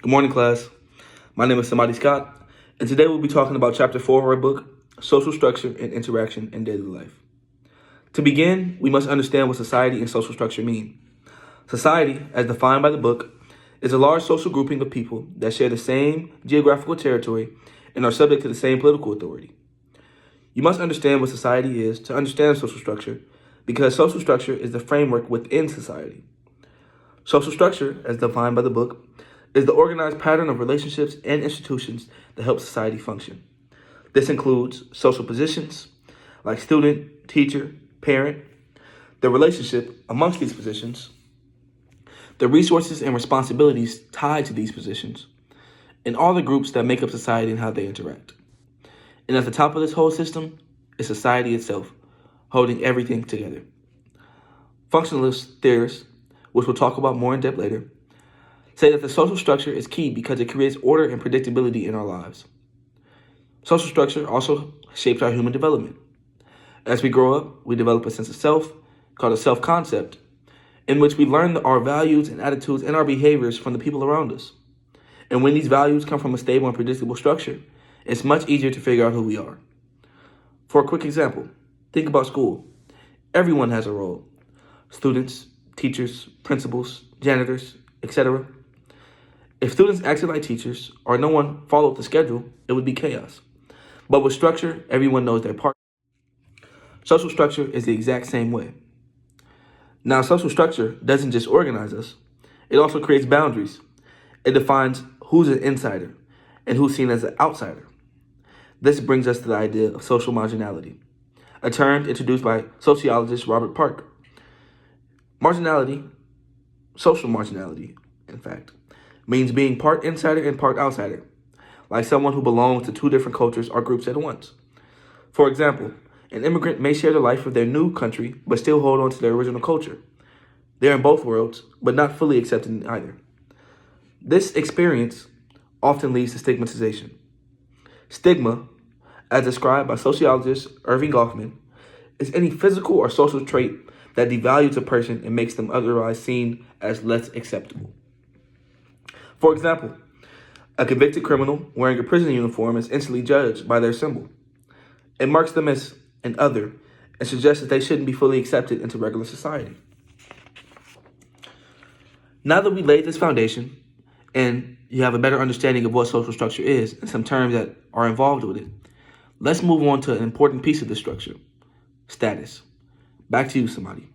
Good morning, class. My name is Samadi Scott, and today we'll be talking about Chapter 4 of our book, Social Structure and Interaction in Daily Life. To begin, we must understand what society and social structure mean. Society, as defined by the book, is a large social grouping of people that share the same geographical territory and are subject to the same political authority. You must understand what society is to understand social structure, because social structure is the framework within society. Social structure, as defined by the book, is the organized pattern of relationships and institutions that help society function. This includes social positions, like student, teacher, parent, the relationship amongst these positions, the resources and responsibilities tied to these positions, and all the groups that make up society and how they interact. And at the top of this whole system is society itself, holding everything together. Functionalist theorists, which we'll talk about more in depth later, say that the social structure is key because it creates order and predictability in our lives. Social structure also shapes our human development. As we grow up, we develop a sense of self, called a self-concept, in which we learn our values and attitudes and our behaviors from the people around us. And when these values come from a stable and predictable structure, it's much easier to figure out who we are. For a quick example, think about school. Everyone has a role. Students, teachers, principals, janitors, etc. If students acted like teachers or no one followed the schedule, it would be chaos. But with structure, everyone knows their part. Social structure is the exact same way. Now, social structure doesn't just organize us, it also creates boundaries. It defines who's an insider and who's seen as an outsider. This brings us to the idea of social marginality, a term introduced by sociologist Robert Park. Social marginality, in fact, means being part insider and part outsider, like someone who belongs to two different cultures or groups at once. For example, an immigrant may share the life of their new country, but still hold on to their original culture. They're in both worlds, but not fully accepted in either. This experience often leads to stigmatization. Stigma, as described by sociologist Irving Goffman, is any physical or social trait that devalues a person and makes them otherwise seen as less acceptable. For example, a convicted criminal wearing a prison uniform is instantly judged by their symbol. It marks them as an other and suggests that they shouldn't be fully accepted into regular society. Now that we laid this foundation and you have a better understanding of what social structure is and some terms that are involved with it, let's move on to an important piece of the structure: status. Back to you, Samadi.